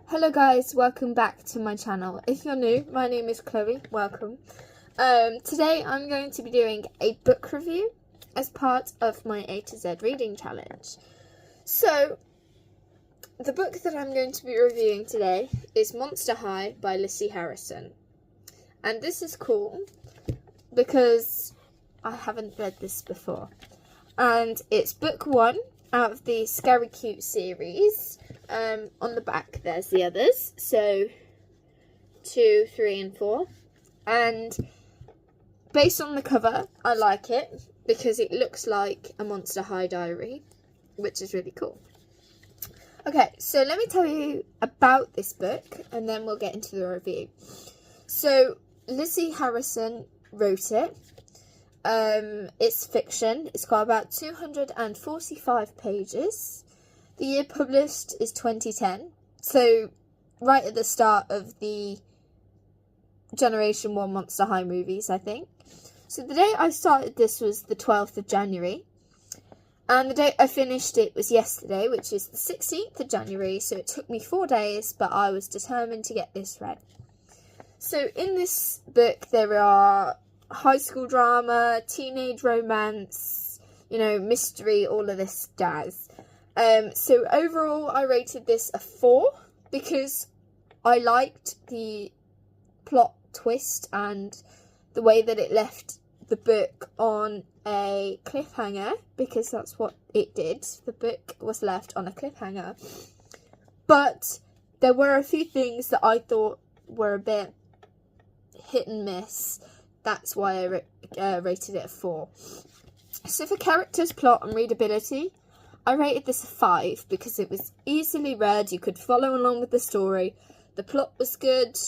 Hello guys, welcome back to my channel. If you're new, my name is Chloe, welcome. Today I'm going to be doing a book review as part of my A to Z reading challenge. So, the book that I'm going to be reviewing today is Monster High by Lisi Harrison. And this is cool because I haven't read this before. And it's book 1 out of the Scary Cute series. On the back there's the others, so 2, 3 and 4, and based on the cover I like it because it looks like a Monster High diary, which is really cool. Okay, so let me tell you about this book and then we'll get into the review. So Lisi Harrison wrote it. It's fiction. It's got about 245 pages. The year published is 2010, so right at the start of the Generation 1 Monster High movies, I think. So the day I started this was the 12th of January, and the day I finished it was yesterday, which is the 16th of January, so it took me 4 days, but I was determined to get this read. So in this book there are high school drama, teenage romance, mystery, all of this jazz. So overall I rated this a 4 because I liked the plot twist and the way that it left the book on a cliffhanger, because that's what it did. The book was left on a cliffhanger. But there were a few things that I thought were a bit hit and miss. That's why I rated it a 4. So for characters, plot and readability, I rated this a 5 because it was easily read, you could follow along with the story, the plot was good,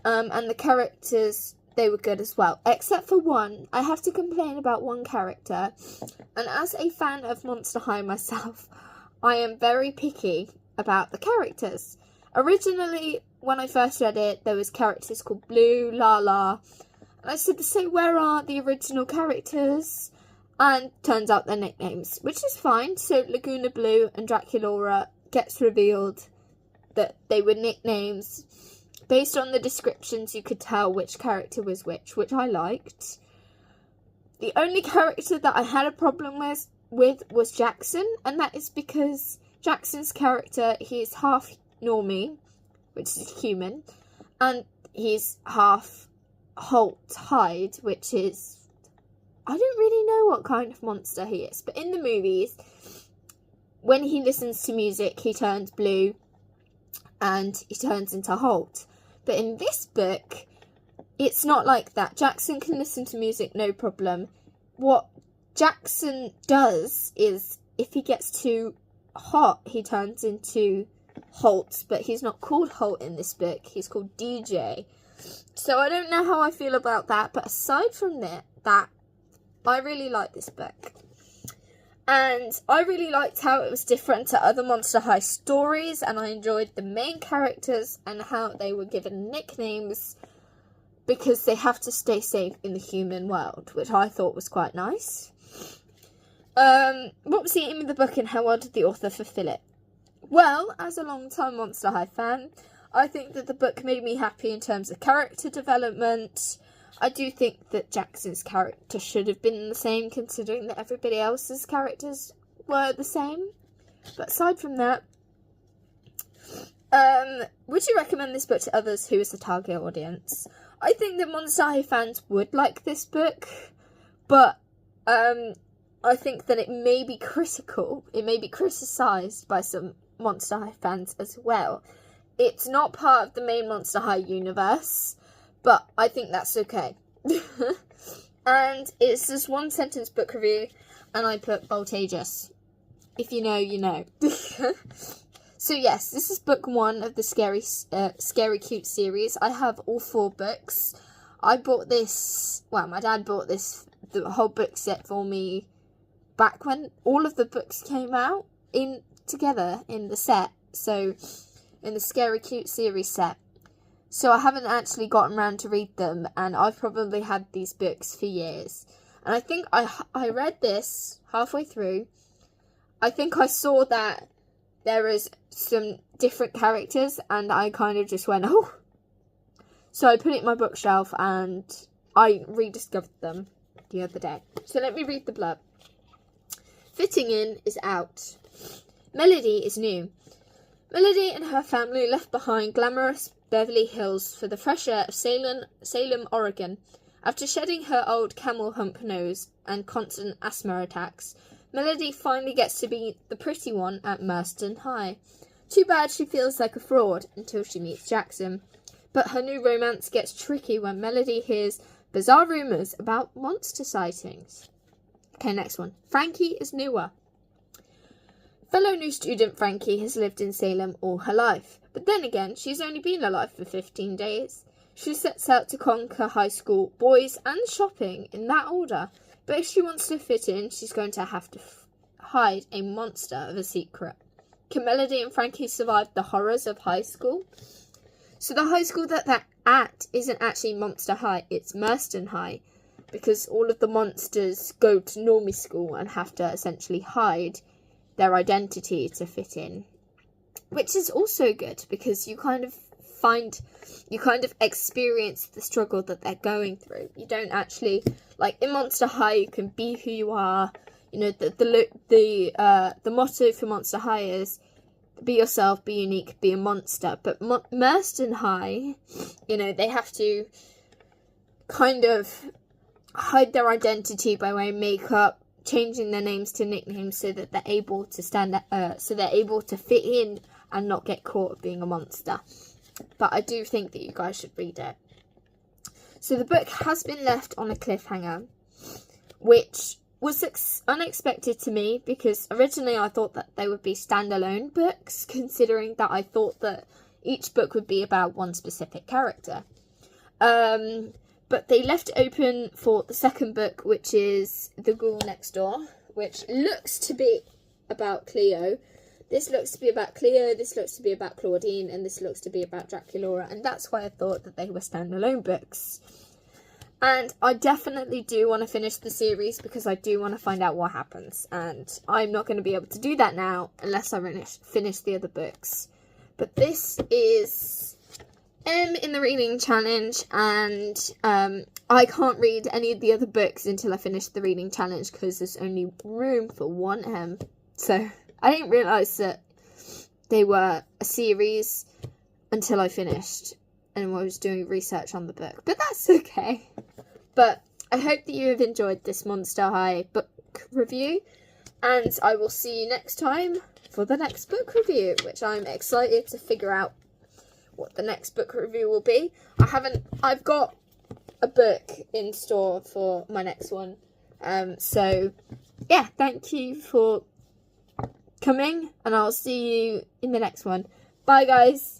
and the characters, they were good as well. Except for one, I have to complain about one character, and as a fan of Monster High myself, I am very picky about the characters. Originally, when I first read it, there was characters called Blue, Lala, and I said, so where are the original characters? And turns out they're nicknames, which is fine. So Laguna Blue and Draculaura gets revealed that they were nicknames. Based on the descriptions, you could tell which character was which I liked. The only character that I had a problem with was Jackson, and that is because Jackson's character, he is half normie, which is human, and he's half Holt Hyde, which is, I don't really know what kind of monster he is, but in the movies, when he listens to music, he turns blue and he turns into Holt. But in this book, it's not like that. Jackson can listen to music, no problem. What Jackson does is, if he gets too hot, he turns into Holt, but he's not called Holt in this book, he's called DJ. So I don't know how I feel about that, but aside from that, I really like this book. And I really liked how it was different to other Monster High stories, and I enjoyed the main characters and how they were given nicknames because they have to stay safe in the human world, which I thought was quite nice. What was the aim of the book and how well did the author fulfill it? Well, as a long-time Monster High fan, I think that the book made me happy in terms of character development. I do think that Jackson's character should have been the same, considering that everybody else's characters were the same. But aside from that, would you recommend this book to others who is the target audience? I think that Monster High fans would like this book, but I think that it may be critical. It may be criticised by some Monster High fans as well. It's not part of the main Monster High universe, but I think that's okay. And it's just one sentence book review, and I put voltageous. If you know, you know. So yes, this is book 1 of the Scary Cute series. I have all 4 books. I bought this, well, my dad bought the whole book set for me back when all of the books came out together in the set. So, in the Scary Cute series set. So I haven't actually gotten around to read them, and I've probably had these books for years. And I think I read this halfway through. I think I saw that there is some different characters, and I kind of just went, oh. So I put it in my bookshelf, and I rediscovered them the other day. So let me read the blurb. Fitting in is out. Melody is new. Melody and her family left behind glamorous Beverly Hills for the fresh air of Salem, Oregon. After shedding her old camel hump nose and constant asthma attacks, Melody finally gets to be the pretty one at Marston High. Too bad she feels like a fraud until she meets Jackson. But her new romance gets tricky when Melody hears bizarre rumours about monster sightings. Okay, next one. Frankie is newer. Fellow new student Frankie has lived in Salem all her life, but then again, she's only been alive for 15 days. She sets out to conquer high school, boys and shopping in that order, but if she wants to fit in, she's going to have to hide a monster of a secret. Can Melody and Frankie survive the horrors of high school? So the high school that they're at isn't actually Monster High, it's Marston High, because all of the monsters go to normie school and have to essentially hide their identity to fit in, which is also good because you kind of experience the struggle that they're going through. You don't actually, like in Monster High, you can be who you are. You know, the motto for Monster High is be yourself, be unique, be a monster. But Marston High, you know, they have to kind of hide their identity by wearing makeup, changing their names to nicknames so that they're able to fit in and not get caught being a monster. But I do think that you guys should read it. So the book has been left on a cliffhanger, which was unexpected to me because originally I thought that they would be standalone books, considering that I thought that each book would be about one specific character. But they left it open for the second book, which is The Girl Next Door, which looks to be about Cleo. This looks to be about Cleo, this looks to be about Claudine, and this looks to be about Draculaura, and that's why I thought that they were standalone books. And I definitely do want to finish the series because I do want to find out what happens, and I'm not going to be able to do that now unless I finish the other books. But this is M in the reading challenge, and I can't read any of the other books until I finish the reading challenge because there's only room for one M. So I didn't realise that they were a series until I finished and I was doing research on the book, but that's okay. But I hope that you have enjoyed this Monster High book review, and I will see you next time for the next book review, which I'm excited to figure out what the next book review will be. I've got a book in store for my next one. So yeah, thank you for coming, and I'll see you in the next one. Bye guys.